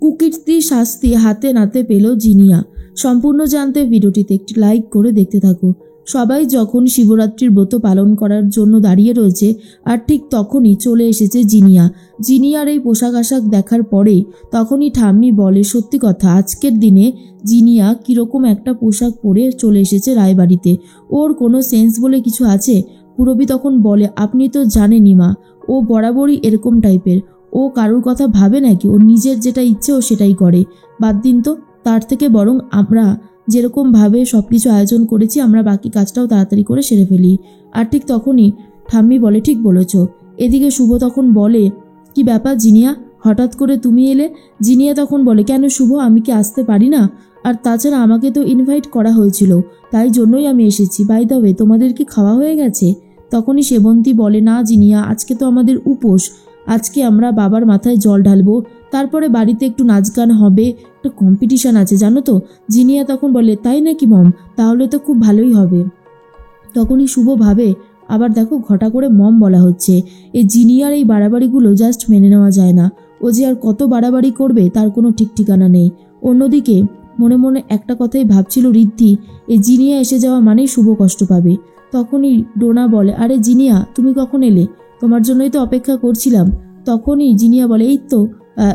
কুকীর্তির শাস্তি হাতে নাতে পেল জিনিয়া। সম্পূর্ণ জানতে ভিডিওটিতে একটি লাইক করে দেখতে থাকো। সবাই যখন শিবরাত্রির ব্রত পালন করার জন্য দাঁড়িয়ে রয়েছে, আর ঠিক তখনই চলে এসেছে জিনিয়া। জিনিয়ার এই পোশাক আশাক দেখার পরেই তখনই ঠাম্মি বলে, সত্যি কথা, আজকের দিনে জিনিয়া কীরকম একটা পোশাক পরে চলে এসেছে রায়বাড়িতে। ওর কোনো সেন্স বলে কিছু আছে? পূরবী তখন বলে, আপনি তো জানেনই মা, ও বরাবরই এরকম টাইপের। ও কারোর কথা ভাবে নাকি? ওর নিজের যেটা ইচ্ছে ও সেটাই করে। বাদ দিন তো, তার থেকে বরং আমরা যেরকমভাবে সব কিছু আয়োজন করেছি, আমরা বাকি কাজটাও তাড়াতাড়ি করে সেরে ফেলি। আর ঠিক তখনই ঠাম্মি বলে, ঠিক বলেছ। এদিকে শুভ তখন বলে, কি ব্যাপার জিনিয়া, হঠাৎ করে তুমি এলে? জিনিয়া তখন বলে, কেন শুভ, আমি কি আসতে পারি না? আর তাছাড়া আমাকে তো ইনভাইট করা হয়েছিল, তাই জন্যই আমি এসেছি। বাই দ্য ওয়ে, তোমাদের কি খাওয়া হয়ে গেছে? তখনই সেবন্তী বলে, না জিনিয়া, আজকে তো আমাদের উপোস। আজকে আমরা বাবার মাথায় জল ঢালবো, তারপরে বাড়িতে একটু নাচ গান হবে, একটা কম্পিটিশান আছে জানো তো। জিনিয়া তখন বলে, তাই নাকি মম? তাহলে তো খুব ভালোই হবে। তখনই শুভ ভাবে, আবার দেখো ঘটা করে মম বলা হচ্ছে। এই জিনিয়ার এই বাড়াবাড়িগুলো জাস্ট মেনে নেওয়া যায় না। ও যে আর কত বাড়াবাড়ি করবে তার কোনো ঠিক ঠিকানা নেই। অন্যদিকে মনে মনে একটা কথাই ভাবছিল ঋদ্ধি, এই জিনিয়া এসে যাওয়া মানেই শুভ কষ্ট পাবে। তখনই ডোনা বলে, আরে জিনিয়া, তুমি কখন এলে? তোমার জন্যই তো অপেক্ষা করছিলাম। তখনই জিনিয়া বলে, এই তো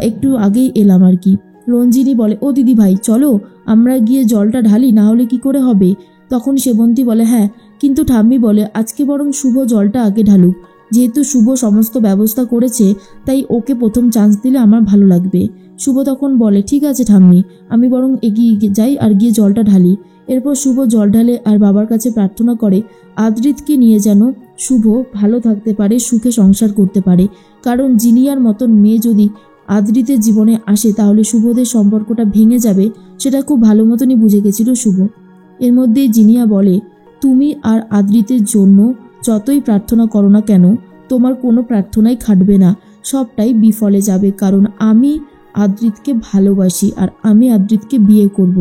একটু আগেই এলাম আর কি। রঞ্জিনী বলে, ও দিদি ভাই, চলো আমরা গিয়ে জলটা ঢালি, না হলে কি করে হবে? তখন সেবন্তী বলে, হ্যাঁ, কিন্তু ঠাম্মি বলে, আজকে বরং শুভ জলটা আগে ঢালুক। যেহেতু শুভ সমস্ত ব্যবস্থা করেছে, তাই ওকে প্রথম চান্স দিলে আমার ভালো লাগবে। শুভ তখন বলে, ঠিক আছে ঠাম্মি, আমি বরং এগিয়ে যাই আর গিয়ে জলটা ঢালি। এরপর শুভ জল ঢালে আর বাবার কাছে প্রার্থনা করে আদ্রিতকে নিয়ে যেন শুভ ভালো থাকতে পারে, সুখে সংসার করতে পারে। কারণ জিনিয়ার মতন মেয়ে যদি আদ্রিতের জীবনে আসে তাহলে শুভদের সম্পর্কটা ভেঙে যাবে, সেটা খুব ভালো মতনই বুঝে গেছিল শুভ। এর মধ্যেই জিনিয়া বলে, তুমি আর আদ্রিতের জন্য যতই প্রার্থনা করো না কেন, তোমার কোনো প্রার্থনাই খাটবে না, সবটাই বিফলে যাবে। কারণ আমি আদ্রিতকে ভালোবাসি আর আমি আদ্রিতকে বিয়ে করব।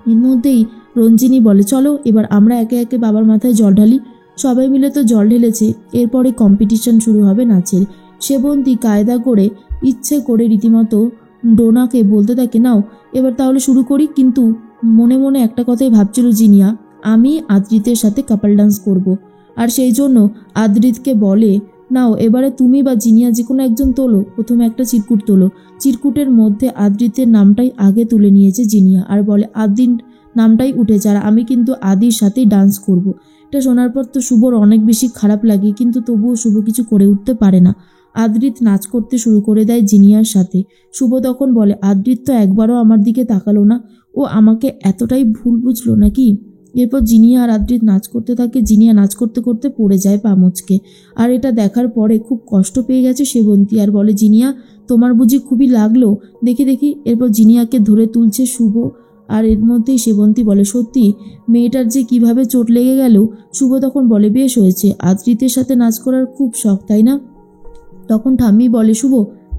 এর মধ্যেই রঞ্জিনী বলে, চলো এবার আমরা একে একে বাবার মাথায় জল ঢালি। সবাই মিলে তো জল ঢেলেছে, এরপরে কম্পিটিশন শুরু হবে নাচের। সেবন্তী কায়দা করে ইচ্ছে করে রীতিমতো ডোনাকে বলতে থাকে, নাও এবার তাহলে শুরু করি। কিন্তু মনে মনে একটা কথাই ভাবছিল জিনিয়া, আমি আদ্রিতের সাথে কাপল ডান্স করব। আর সেই জন্য আদ্রিতকে বলে, নাও এবারে তুমি বা জিনিয়া যে কোনো একজন তোলো, প্রথমে একটা চিরকুট তোলো। চিরকুটের মধ্যে আদ্রিতের নামটাই আগে তুলে নিয়েছে জিনিয়া, আর বলে, আদির নামটাই উঠেছে, আর আমি কিন্তু আদির সাথেই ডান্স করব। এটা শোনার পর তো শুভর অনেক বেশি খারাপ লাগে, কিন্তু তবুও শুভ কিছু করে উঠতে পারে না। আদ্রিত নাচ করতে শুরু করে দেয় জিনিয়ার সাথে। শুভ তখন বলে, আদ্রিত তো একবারও আমার দিকে তাকালো না, ও আমাকে এতটাই ভুল বুঝলো নাকি? এরপর জিনিয়া আর আদ্রিত নাচ করতে থাকে। জিনিয়া নাচ করতে করতে পড়ে যায় পা মুচকে। আর এটা দেখার পরে খুব কষ্ট পেয়ে গেছে সেবন্তী, আর বলে, জিনিয়া তোমার বুঝি খুবই লাগলো? দেখি দেখি। এরপর জিনিয়াকে ধরে তুলছে শুভ। আর এর মধ্যেই সেবন্তী বলে, সত্যি মেয়েটার যে কিভাবে চোট লেগে গেল। শুভ তখন বলে, বেশ হয়েছে, আদ্রিতের সাথে নাচ করার খুব শখ, তাই না? তখন ঠাম্মি বলে, শুভ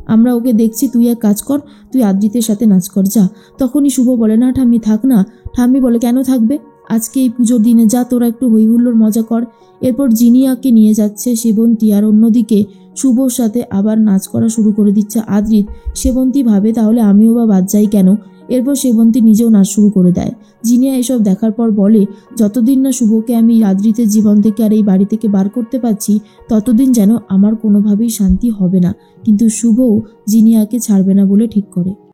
আমরা ওকে দেখছি, তুই এক কাজ কর, তুই আদ্রিতের সাথে নাচ কর যা। তখনই শুভ বলে, না ঠাম্মি থাক না। ঠাম্মি বলে, কেন থাকবে? আজকে এই পুজোর দিনে যা, তোরা একটু হই হুল্লোড় মজা কর। এরপর জিনিয়াকে নিয়ে যাচ্ছে সেবন্তী, আর অন্যদিকে শুভর সাথে আবার নাচ করা শুরু করে দিচ্ছে আদ্রিত। সেবন্তী ভাবে, তাহলে আমিও বা বাদ যাই কেন? এরপর সেবন্তী নিজেও নাচ শুরু করে দেয়। জিনিয়া এসব দেখার পর বলে, যতদিন না শুভকে আমি আদ্রিতের জীবন থেকে আর এই বাড়ি থেকে বার করতে পারছি, ততদিন যেন আমার কোনোভাবেই শান্তি হবে না। কিন্তু শুভও জিনিয়াকে ছাড়বে না বলে ঠিক করে।